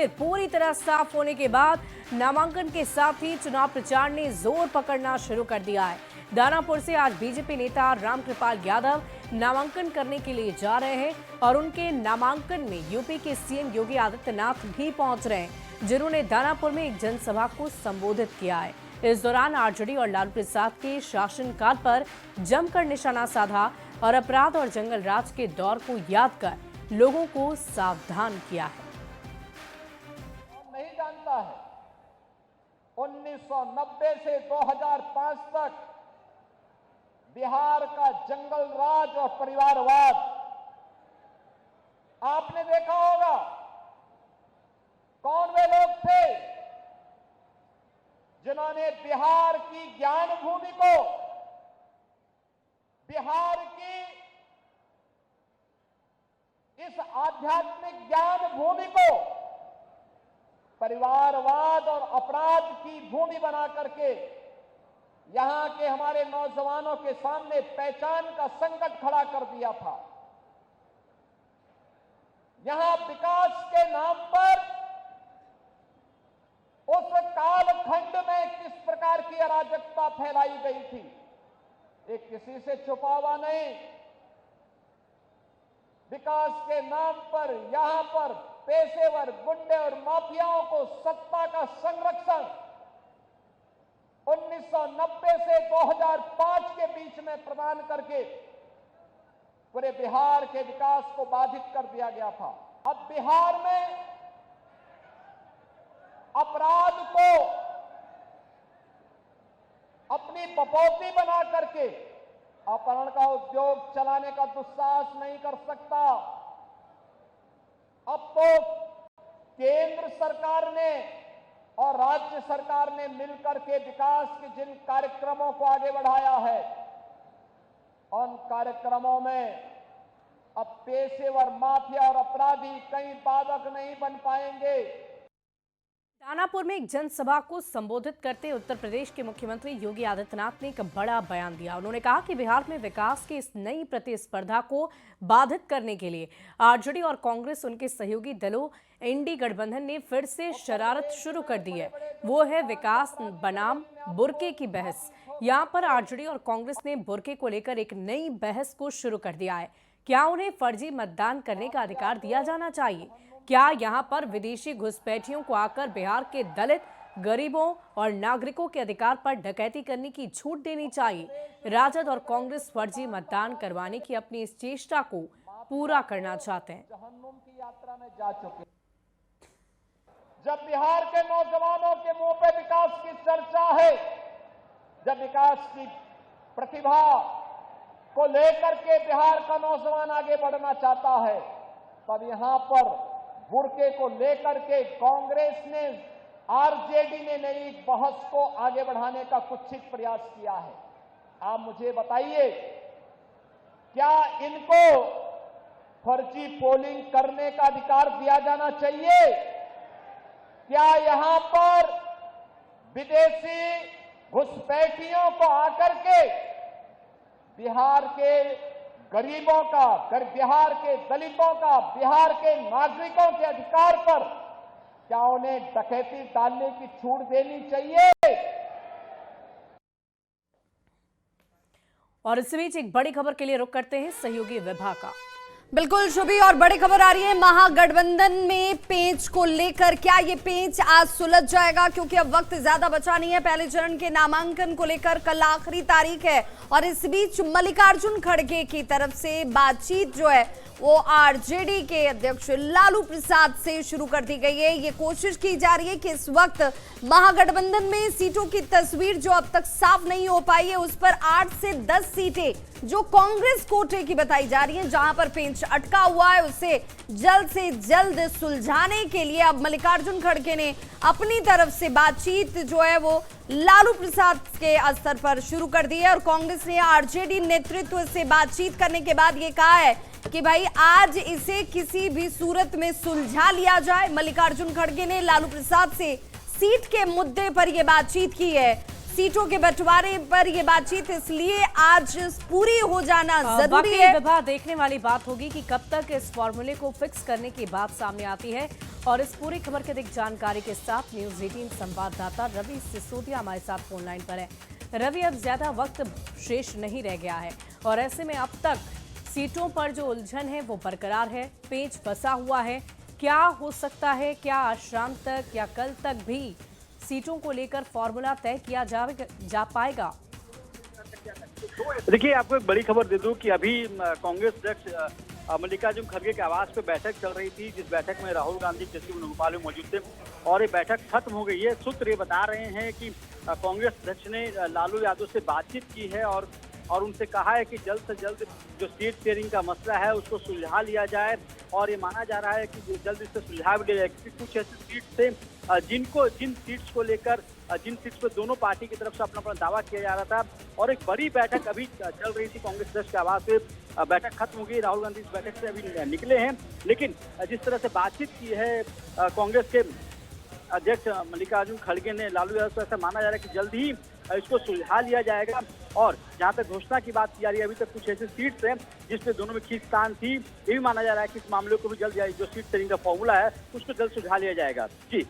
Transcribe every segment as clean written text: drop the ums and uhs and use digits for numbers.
स्थिति पूरी तरह साफ होने के बाद नामांकन के साथ ही चुनाव प्रचार ने जोर पकड़ना शुरू कर दिया है। दानापुर से आज बीजेपी नेता रामकृपाल यादव नामांकन करने के लिए जा रहे हैं और उनके नामांकन में यूपी के सीएम योगी आदित्यनाथ भी पहुंच रहे हैं, जिन्होंने दानापुर में एक जनसभा को संबोधित किया है। इस दौरान आरजेडी और लालू प्रसाद के शासनकाल पर जमकर निशाना साधा और अपराध और जंगल राज के दौर को याद कर लोगों को सावधान किया है। नहीं जानता है 1990 से 2005 तक बिहार का जंगल राज और परिवारवाद आपने देखा होगा। कौन वे लोग थे जिन्होंने बिहार की ज्ञान भूमि को, बिहार की इस आध्यात्मिक ज्ञान भूमि को परिवारवाद और अपराध की भूमि बना करके यहां के हमारे नौजवानों के सामने पहचान का संकट खड़ा कर दिया था। यहां विकास के नाम पर उस कालखंड में किस प्रकार की अराजकता फैलाई गई थी, ये किसी से छुपा हुआ नहीं। विकास के नाम पर यहां पर पेशेवर गुंडे और माफियाओं को सत्ता का संरक्षण 1990 से 2005 के बीच में प्रदान करके पूरे बिहार के विकास को बाधित कर दिया गया था। अब बिहार में अपराध को अपनी पपौती बना करके अपहरण का उद्योग चलाने का दुस्साहस नहीं कर सकता। अब तो केंद्र सरकार ने और राज्य सरकार ने मिलकर के विकास के जिन कार्यक्रमों को आगे बढ़ाया है, उन कार्यक्रमों में अब पेशेवर माफिया और अपराधी कहीं बाधक नहीं बन पाएंगे। दानापुर में एक जनसभा को संबोधित करते उत्तर प्रदेश के मुख्यमंत्री योगी आदित्यनाथ ने एक बड़ा बयान दिया। उन्होंने कहा कि बिहार में विकास की इस नई प्रतिस्पर्धा को बाधित करने के लिए आरजेडी और कांग्रेस उनके सहयोगी दलों इंडी गठबंधन ने फिर से शरारत शुरू कर दी है। वो है विकास बनाम बुर्के की बहस। यहाँ पर आरजेडी और कांग्रेस ने बुर्के को लेकर एक नई बहस को शुरू कर दिया है। क्या उन्हें फर्जी मतदान करने का अधिकार दिया जाना चाहिए? क्या यहां पर विदेशी घुसपैठियों को आकर बिहार के दलित, गरीबों और नागरिकों के अधिकार पर डकैती करने की छूट देनी चाहिए? राजद और कांग्रेस फर्जी मतदान करवाने की अपनी इस चेष्टा को पूरा करना चाहते हैं। जहन्नुम की यात्रा में जा चुके। जब बिहार के नौजवानों के मुंह पे विकास की चर्चा है, जब विकास की प्रतिभा को लेकर के बिहार का नौजवान आगे बढ़ना चाहता है, तब यहां पर बुर्के को लेकर के कांग्रेस ने, आरजेडी ने नई बहस को आगे बढ़ाने का कुत्सित प्रयास किया है। आप मुझे बताइए, क्या इनको फर्जी पोलिंग करने का अधिकार दिया जाना चाहिए? क्या यहां पर विदेशी घुसपैठियों को आकर के बिहार के गरीबों का, बिहार के दलितों का, बिहार के नागरिकों के अधिकार पर क्या उन्हें डकैती डालने की छूट देनी चाहिए? और इस बीच एक बड़ी खबर के लिए रुख करते हैं सहयोगी विभा का। बिल्कुल शुभी, और बड़ी खबर आ रही है महागठबंधन में पेंच को लेकर। क्या ये पेंच आज सुलझ जाएगा? क्योंकि अब वक्त ज्यादा बचा नहीं है। पहले चरण के नामांकन को लेकर कल आखिरी तारीख है और इस बीच मल्लिकार्जुन खड़गे की तरफ से बातचीत जो है वो आरजेडी के अध्यक्ष लालू प्रसाद से शुरू कर दी गई है। ये कोशिश की जा रही है कि इस वक्त महागठबंधन में सीटों की तस्वीर जो अब तक साफ नहीं हो पाई है, उस पर 8 से 10 सीटें जो कांग्रेस कोटे की बताई जा रही हैं, जहां पर पेंच अटका हुआ है, उसे जल्द से जल्द सुलझाने के लिए अब मल्लिकार्जुन खड़गे ने अपनी तरफ से बातचीत जो है वो लालू प्रसाद के स्तर पर शुरू कर दी है। और कांग्रेस ने आरजेडी नेतृत्व से बातचीत करने के बाद ये कहा है कि भाई आज इसे किसी भी सूरत में सुलझा लिया जाए। मल्लिकार्जुन खड़गे ने लालू प्रसाद से सीट के मुद्दे पर यह बातचीत की है, सीटों के बंटवारे पर यह बातचीत इसलिए आज पूरी हो जाना जरूरी है। विभा, देखने वाली बात होगी कि कब तक इस फॉर्मूले को फिक्स करने की बात सामने आती है और इस पूरी खबर के अधिक जानकारी के साथ न्यूज 18 संवाददाता रवि सिसोदिया हमारे साथ फोन लाइन पर है। रवि, अब ज्यादा वक्त शेष नहीं रह गया है और ऐसे में अब तक सीटों पर जो उलझन है वो बरकरार है, पेच फंसा हुआ है। क्या हो सकता है, क्या आज शाम तक या कल तक भी सीटों को लेकर फॉर्मूला तय किया जा पाएगा? देखिए, आपको एक बड़ी खबर दे दूं कि अभी कांग्रेस अध्यक्ष मल्लिकार्जुन खड़गे के आवास पे बैठक चल रही थी, जिस बैठक में राहुल गांधी कृषि वेणुगोपाल भी मौजूद थे और ये बैठक खत्म हो गई है। सूत्र ये बता रहे हैं कि कांग्रेस अध्यक्ष ने लालू यादव से बातचीत की है और उनसे कहा है कि जल्द से जल्द जो सीट शेयरिंग का मसला है उसको सुलझा लिया जाए और ये माना जा रहा है कि जल्द इससे सुलझा भी दिया जाए, क्योंकि कुछ ऐसी सीट से जिन सीट्स को लेकर जिन सीट्स पर दोनों पार्टी की तरफ से अपना दावा किया जा रहा था और एक बड़ी बैठक अभी चल रही थी कांग्रेस अध्यक्ष के आवास से। बैठक खत्म हो गई, राहुल गांधी इस बैठक से अभी निकले हैं, लेकिन जिस तरह से बातचीत की है कांग्रेस के अध्यक्ष मल्लिकार्जुन खड़गे ने लालू यादव से, ऐसा माना जा रहा है कि जल्द ही इसको सुलझा लिया जाएगा। और जहां तक घोषणा की बात की जा रही है, अभी तक कुछ ऐसी सीट्स हैं जिसपे दोनों में खींचतान थी, ये भी माना जा रहा है कि इस मामले को भी जल्द जो सीट शेयरिंग का फॉर्मूला है उसको जल्द सुलझा लिया जाएगा। जी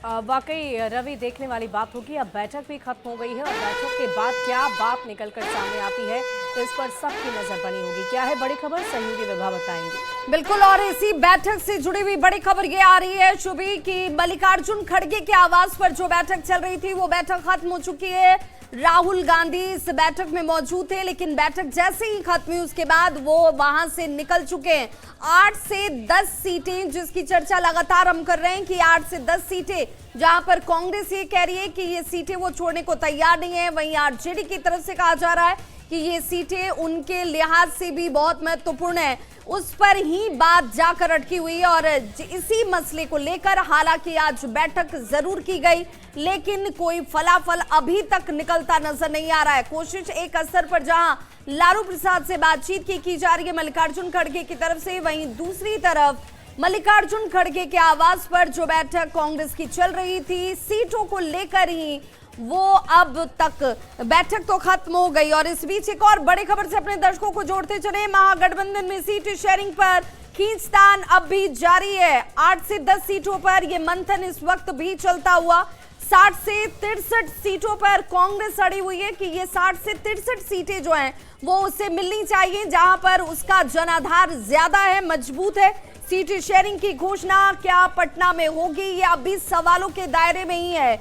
वाकई रवि, देखने वाली बात होगी। अब बैठक भी खत्म हो गई है और बैठक के बाद क्या बात निकलकर सामने आती है तो इस पर सबकी नजर बनी होगी। क्या है बड़ी खबर, सहयोगी विभा बताएंगे। बिल्कुल, और इसी बैठक से जुड़ी हुई बड़ी खबर ये आ रही है शुभी कि मल्लिकार्जुन खड़गे के आवास पर जो बैठक चल रही थी वो बैठक खत्म हो चुकी है। राहुल गांधी इस बैठक में मौजूद थे, लेकिन बैठक जैसे ही खत्म हुई उसके बाद वो वहां से निकल चुके हैं। 8 से 10 सीटें जिसकी चर्चा लगातार हम कर रहे हैं कि 8 से 10 सीटें, जहां पर कांग्रेस ये कह रही है कि ये सीटें वो छोड़ने को तैयार नहीं है, वहीं आरजेडी की तरफ से कहा जा रहा है कि ये सीटें उनके लिहाज से भी बहुत महत्वपूर्ण है। उस पर ही बात जाकर अटकी हुई है और इसी मसले को लेकर हालांकि आज बैठक जरूर की गई, लेकिन कोई फलाफल अभी तक निकलता नजर नहीं आ रहा है। कोशिश एक स्तर पर जहां लालू प्रसाद से बातचीत की जा रही है मल्लिकार्जुन खड़गे की तरफ से, वहीं दूसरी तरफ मल्लिकार्जुन खड़गे के आवास पर जो बैठक कांग्रेस की चल रही थी सीटों को लेकर ही, वो अब तक बैठक तो खत्म हो गई। और इस बीच एक और बड़ी खबर से अपने दर्शकों को जोड़ते चले। महागठबंधन में सीट शेयरिंग पर खींचतान अब भी जारी है। 8 से 10 सीटों पर यह मंथन इस वक्त भी चलता हुआ। 60 से 63 सीटों पर कांग्रेस अड़ी हुई है कि ये 60 से 63 सीटें जो हैं वो उससे मिलनी चाहिए, जहां पर उसका जनाधार ज्यादा है, मजबूत है। सीट शेयरिंग की घोषणा क्या पटना में होगी, ये अभी सवालों के दायरे में ही है।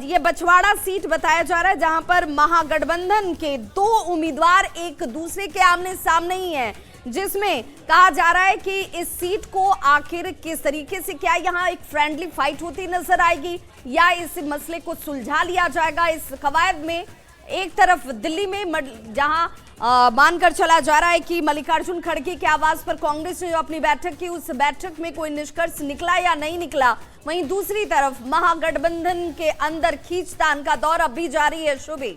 ये बछवाड़ा सीट बताया जा रहा है जहां पर महागठबंधन के 2 उम्मीदवार एक दूसरे के आमने सामने ही हैं, जिसमें कहा जा रहा है कि इस सीट को आखिर किस तरीके से, क्या यहाँ एक फ्रेंडली फाइट होती नजर आएगी या इस मसले को सुलझा लिया जाएगा। इस कवायद में एक तरफ दिल्ली में जहां मानकर चला जा रहा है कि मल्लिकार्जुन खड़गे के आवास पर कांग्रेस ने जो अपनी बैठक की उस बैठक में कोई निष्कर्ष निकला या नहीं निकला, वहीं दूसरी तरफ महागठबंधन के अंदर खींचतान का दौर अब भी जारी है। शुभी,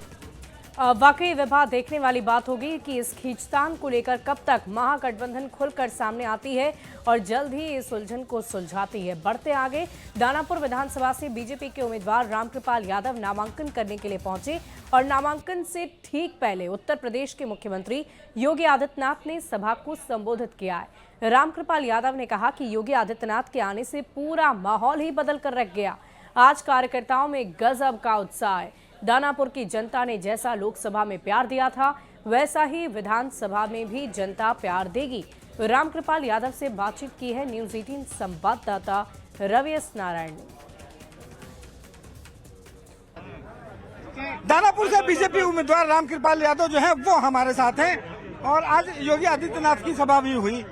वाकई विभाग, देखने वाली बात होगी कि इस खींचतान को लेकर कब तक महागठबंधन खुलकर सामने आती है और जल्द ही इस उलझन को सुलझाती है। बढ़ते आगे, दानापुर विधानसभा से बीजेपी के उम्मीदवार रामकृपाल यादव नामांकन करने के लिए पहुंचे और नामांकन से ठीक पहले उत्तर प्रदेश के मुख्यमंत्री योगी आदित्यनाथ ने सभा को संबोधित किया है। रामकृपाल यादव ने कहा कि योगी आदित्यनाथ के आने से पूरा माहौल ही बदल कर रख गया। आज कार्यकर्ताओं में गजब का उत्साह है। दानापुर की जनता ने जैसा लोकसभा में प्यार दिया था वैसा ही विधानसभा में भी जनता प्यार देगी। रामकृपाल यादव से बातचीत की है न्यूज 18 संवाददाता रवि एस नारायण ने। दानापुर से बीजेपी उम्मीदवार रामकृपाल यादव जो है वो हमारे साथ हैं और आज योगी आदित्यनाथ की सभा भी हुई।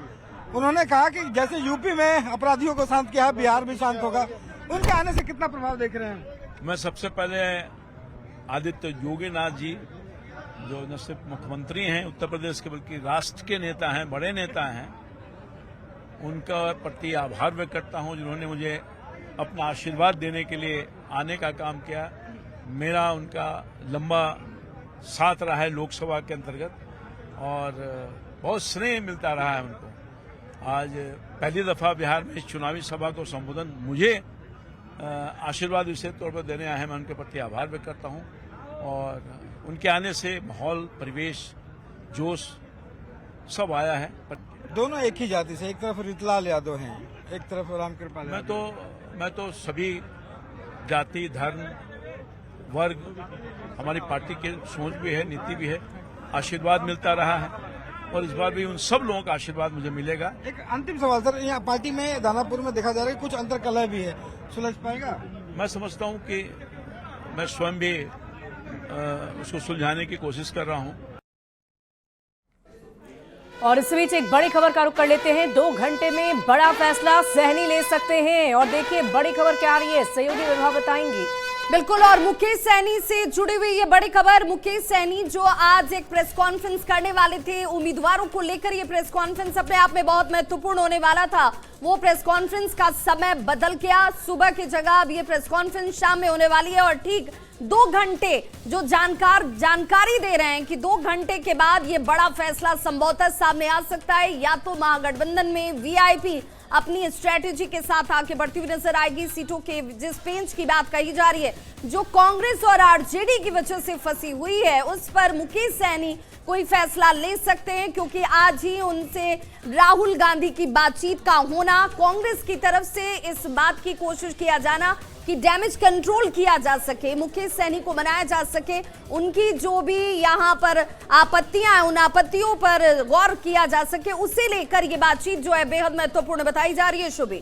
उन्होंने कहा कि जैसे यूपी में अपराधियों को शांत किया है, बिहार भी शांत होगा। उनके आने से कितना प्रभाव देख रहे हैं? मैं सबसे पहले आदित्य योगीनाथ जी, जो न सिर्फ मुख्यमंत्री हैं उत्तर प्रदेश के बल्कि राष्ट्र के नेता हैं, बड़े नेता हैं, उनका प्रति आभार व्यक्त करता हूं जिन्होंने मुझे अपना आशीर्वाद देने के लिए आने का काम किया। मेरा उनका लंबा साथ रहा है लोकसभा के अंतर्गत और बहुत स्नेह मिलता रहा है उनको। आज पहली दफा बिहार में इस चुनावी सभा को संबोधन मुझे आशीर्वाद विशेष तौर पर देने आए हैं। मैं उनके प्रति आभार व्यक्त करता हूं और उनके आने से माहौल, परिवेश, जोश सब आया है। दोनों एक ही जाति से, एक तरफ रीतलाल यादव हैं, एक तरफ रामकृपाल यादव। मैं तो सभी जाति, धर्म, वर्ग, हमारी पार्टी की सोच भी है, नीति भी है, आशीर्वाद मिलता रहा है और इस बार भी उन सब लोगों का आशीर्वाद मुझे मिलेगा। एक अंतिम सवाल सर, यहाँ पार्टी में दानापुर में देखा जा रहा है कुछ अंतर्कलह भी है, सुलझ पाएगा? मैं समझता हूं कि मैं स्वयं भी उसको सुलझाने की कोशिश कर रहा हूं। और इस बीच एक बड़ी खबर का रुख कर लेते हैं। 2 घंटे में बड़ा फैसला सहनी ले सकते हैं और देखिए बड़ी खबर क्या आ रही है, सहयोगी विभा बताएंगी। बिल्कुल, और मुकेश सहनी से जुड़ी हुई ये बड़ी खबर। मुकेश सहनी जो आज एक प्रेस कॉन्फ्रेंस करने वाले थे, उम्मीदवारों को लेकर ये प्रेस कॉन्फ्रेंस अपने आप में बहुत महत्वपूर्ण होने वाला था, वो प्रेस कॉन्फ्रेंस का समय बदल गया। सुबह की जगह अब ये प्रेस कॉन्फ्रेंस शाम में होने वाली है और ठीक 2 घंटे जो जानकारी दे रहे हैं कि 2 घंटे के बाद ये बड़ा फैसला संभवतः सामने आ सकता है। या तो महागठबंधन में वीआईपी अपनी स्ट्रेटेजी के साथ आगे बढ़ती हुई नजर आएगी। सीटों के जिस पेंच की बात कही जा रही है, जो कांग्रेस और आरजेडी की वजह से फंसी हुई है, उस पर मुकेश सहनी कोई फैसला ले सकते हैं, क्योंकि आज ही उनसे राहुल गांधी की बातचीत का होना, कांग्रेस की तरफ से इस बात की कोशिश किया जाना कि डैमेज कंट्रोल किया जा सके, मुकेश सहनी को मनाया जा सके, उनकी जो भी यहाँ पर आपत्तियां हैं उन आपत्तियों पर गौर किया जा सके, उसे लेकर ये बातचीत जो है बेहद महत्वपूर्ण बताई जा रही है। शुभी,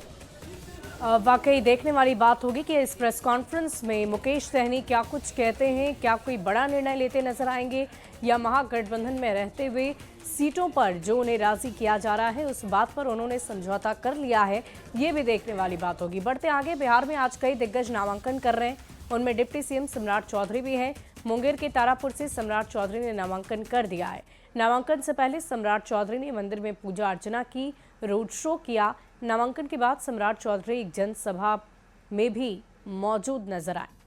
वाकई देखने वाली बात होगी कि इस प्रेस कॉन्फ्रेंस में मुकेश सहनी क्या कुछ कहते हैं, क्या कोई बड़ा निर्णय लेते नजर आएंगे या महागठबंधन में रहते हुए सीटों पर जो उन्हें राजी किया जा रहा है उस बात पर उन्होंने समझौता कर लिया है, ये भी देखने वाली बात होगी। बढ़ते आगे, बिहार में आज कई दिग्गज नामांकन कर रहे हैं, उनमें डिप्टी सीएम सम्राट चौधरी भी हैं। मुंगेर के तारापुर से सम्राट चौधरी ने नामांकन कर दिया है। नामांकन से पहले सम्राट चौधरी ने मंदिर में पूजा अर्चना की, रोड शो किया। नामांकन के बाद सम्राट चौधरी एक जनसभा में भी मौजूद नजर आए।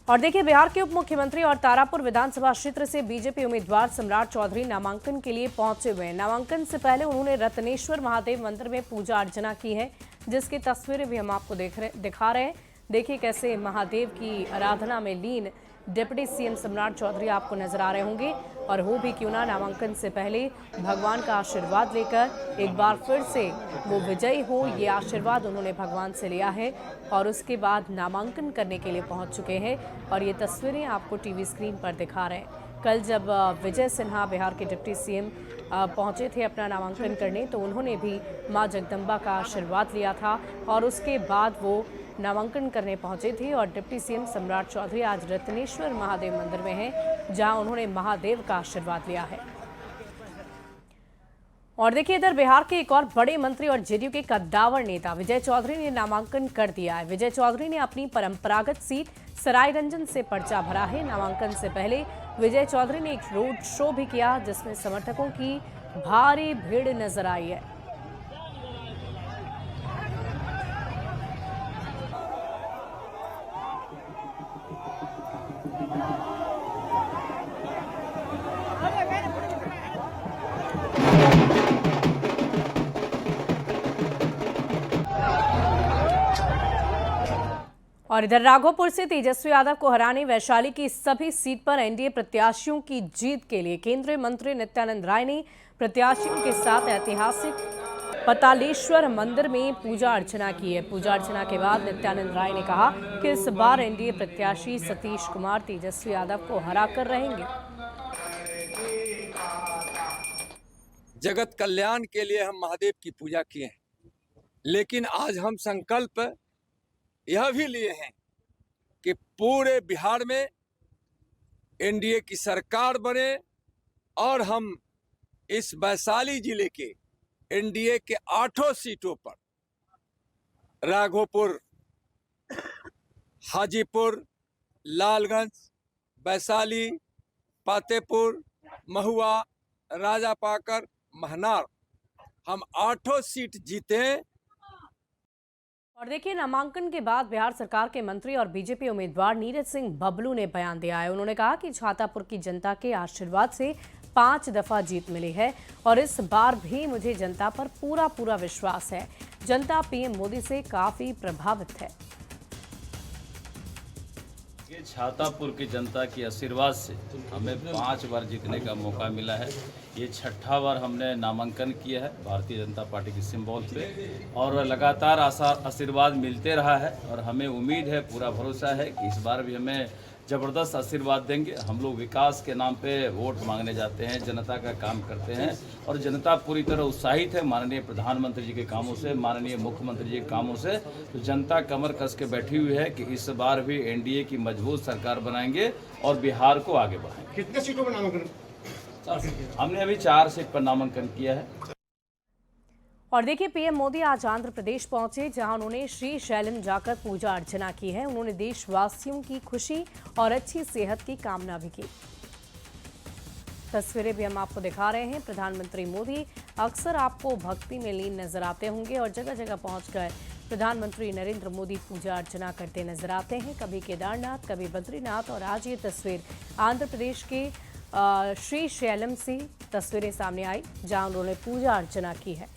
और देखिए, बिहार के उप मुख्यमंत्री और तारापुर विधानसभा क्षेत्र से बीजेपी उम्मीदवार सम्राट चौधरी नामांकन के लिए पहुंचे हुए हैं। नामांकन से पहले उन्होंने रत्नेश्वर महादेव मंदिर में पूजा अर्चना की है, जिसकी तस्वीरें भी हम आपको दिखा रहे हैं। देखिए कैसे महादेव की आराधना में लीन डिप्टी सीएम सम्राट चौधरी आपको नजर आ रहे होंगे। और हो भी क्यों ना, नामांकन से पहले भगवान का आशीर्वाद लेकर एक बार फिर से वो विजयी हो, ये आशीर्वाद उन्होंने भगवान से लिया है और उसके बाद नामांकन करने के लिए पहुंच चुके हैं। और ये तस्वीरें आपको टीवी स्क्रीन पर दिखा रहे हैं। कल जब विजय सिन्हा बिहार के डिप्टी सीएम पहुंचे थे अपना नामांकन करने, तो उन्होंने भी मां जगदम्बा का आशीर्वाद लिया था और उसके बाद वो नामांकन करने पहुंचे थे। और डिप्टी सीएम सम्राट चौधरी आज रत्नेश्वर महादेव मंदिर में हैं, जहां उन्होंने महादेव का आशीर्वाद लिया है। और देखिए, इधर बिहार के एक और बड़े मंत्री और जेडीयू के कद्दावर नेता विजय चौधरी ने नामांकन कर दिया है। विजय चौधरी ने अपनी परंपरागत सीट सरायरंजन से पर्चा भरा है। नामांकन से पहले विजय चौधरी ने एक रोड शो भी किया, जिसमें समर्थकों की भारी भीड़ नजर आई है। और इधर राघोपुर से तेजस्वी यादव को हराने वैशाली की सभी सीट पर एनडीए प्रत्याशियों की जीत के लिए केंद्रीय मंत्री नित्यानंद राय ने प्रत्याशियों के साथ ऐतिहासिक पतालेश्वर मंदिर में पूजा अर्चना की है। पूजा अर्चना के बाद नित्यानंद राय ने कहा कि इस बार एनडीए प्रत्याशी सतीश कुमार तेजस्वी यादव को हराकर रहेंगे। जगत कल्याण के लिए हम महादेव की पूजा किए हैं, लेकिन आज हम संकल्प यह भी लिए हैं कि पूरे बिहार में एनडीए की सरकार बने और हम इस वैशाली जिले के एनडीए के 8 सीटों पर राघोपुर, हाजीपुर, लालगंज, वैशाली, पातेपुर, महुआ, राजापाकर, महनार, हम 8 सीट जीते। और देखिए, नामांकन के बाद बिहार सरकार के मंत्री और बीजेपी उम्मीदवार नीरज सिंह बबलू ने बयान दिया है। उन्होंने कहा कि छातापुर की जनता के आशीर्वाद से 5 दफा जीत मिली है और इस बार भी मुझे जनता पर पूरा विश्वास है। जनता पीएम मोदी से काफी प्रभावित है। ये छातापुर की जनता के आशीर्वाद से हमें 5 बार जीतने का मौका मिला है। ये 6ठा बार हमने नामांकन किया है भारतीय जनता पार्टी के सिंबल पे और लगातार आशीर्वाद मिलते रहा है और हमें उम्मीद है, पूरा भरोसा है कि इस बार भी हमें ज़बरदस्त आशीर्वाद देंगे। हम लोग विकास के नाम पे वोट मांगने जाते हैं, जनता का काम करते हैं और जनता पूरी तरह उत्साहित है माननीय प्रधानमंत्री जी के कामों से, माननीय मुख्यमंत्री जी के कामों से। तो जनता कमर कस के बैठी हुई है कि इस बार भी एनडीए की मजबूत सरकार बनाएंगे और बिहार को आगे बढ़ाएंगे। कितने सीटों पर नामांकन? हमने अभी 4 सीट पर नामांकन किया है। और देखिए, पीएम मोदी आज आंध्र प्रदेश पहुंचे, जहां उन्होंने श्री शैलम जाकर पूजा अर्चना की है। उन्होंने देशवासियों की खुशी और अच्छी सेहत की कामना भी की। तस्वीरें भी हम आपको दिखा रहे हैं। प्रधानमंत्री मोदी अक्सर आपको भक्ति में लीन नजर आते होंगे और जगह जगह पहुंचकर प्रधानमंत्री नरेंद्र मोदी पूजा अर्चना करते नजर आते हैं, कभी केदारनाथ, कभी बद्रीनाथ। और आज ये तस्वीर आंध्र प्रदेश के श्री शैलम से तस्वीरें सामने आई, जहां उन्होंने पूजा अर्चना की है।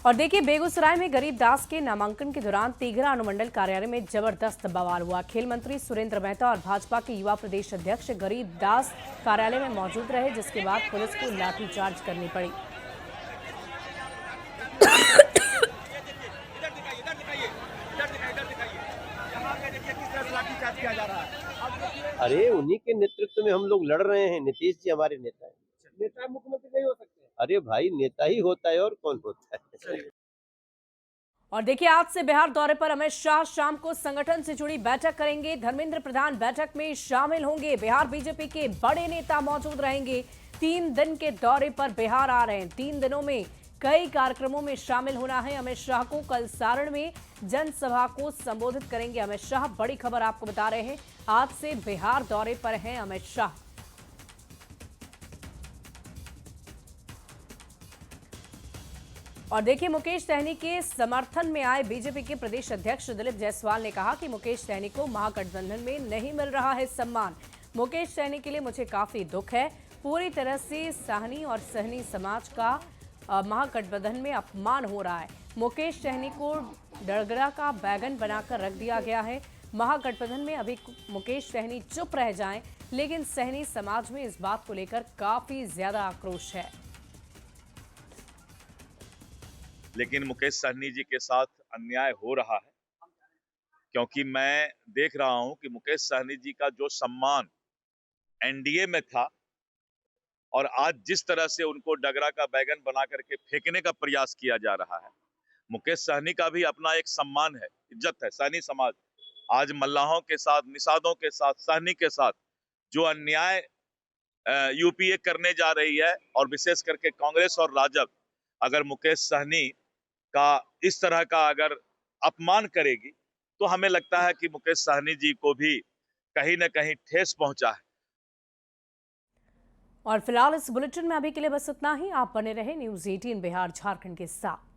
और देखिए, बेगूसराय में गरीब दास के नामांकन के दौरान तेघरा अनुमंडल कार्यालय में जबरदस्त बवाल हुआ। खेल मंत्री सुरेंद्र मेहता और भाजपा के युवा प्रदेश अध्यक्ष गरीब दास कार्यालय में मौजूद रहे, जिसके बाद पुलिस को लाठीचार्ज करनी पड़ी। अरे उन्हीं के नेतृत्व में हम लोग लड़ रहे हैं। नीतीश जी हमारे नेता हैं। नेता मुख्यमंत्री नहीं हो सकते? अरे भाई, नेता ही होता है और कौन होता है। और देखिए, आज से बिहार दौरे पर अमित शाह शाम को संगठन से जुड़ी बैठक करेंगे। धर्मेंद्र प्रधान बैठक में शामिल होंगे। बिहार बीजेपी के बड़े नेता मौजूद रहेंगे। 3 दिन के दौरे पर बिहार आ रहे हैं। 3 दिनों में कई कार्यक्रमों में शामिल होना है अमित शाह को। कल सारण में जनसभा को संबोधित करेंगे अमित शाह। बड़ी खबर आपको बता रहे हैं, आज से बिहार दौरे पर हैं अमित शाह। और देखिए, मुकेश सहनी के समर्थन में आए बीजेपी के प्रदेश अध्यक्ष दिलीप जायसवाल ने कहा कि मुकेश सहनी को महागठबंधन में नहीं मिल रहा है सम्मान। मुकेश सहनी के लिए मुझे काफी दुख है। पूरी तरह से साहनी और सहनी समाज का महागठबंधन में अपमान हो रहा है। मुकेश सहनी को डगरा का बैगन बनाकर रख दिया गया है। महागठबंधन में अभी मुकेश सहनी चुप रह जाएं, लेकिन सहनी समाज में इस बात को लेकर काफी ज्यादा आक्रोश है। लेकिन मुकेश सहनी जी के साथ अन्याय हो रहा है, क्योंकि मैं देख रहा हूं कि मुकेश सहनी जी का जो सम्मान एनडीए में था और आज जिस तरह से उनको डगरा का बैगन बना करके फेंकने का प्रयास किया जा रहा है। मुकेश सहनी का भी अपना एक सम्मान है, इज्जत है। सहनी समाज आज मल्लाहों के साथ, निषादों के साथ, सहनी के साथ जो अन्याय यूपीए करने जा रही है और विशेष करके कांग्रेस और राजग, अगर मुकेश सहनी का इस तरह का अगर अपमान करेगी तो हमें लगता है कि मुकेश सहनी जी को भी कहीं न कहीं ठेस पहुंचा है। और फिलहाल इस बुलेटिन में अभी के लिए बस इतना ही। आप बने रहे न्यूज़ 18 बिहार झारखंड के साथ।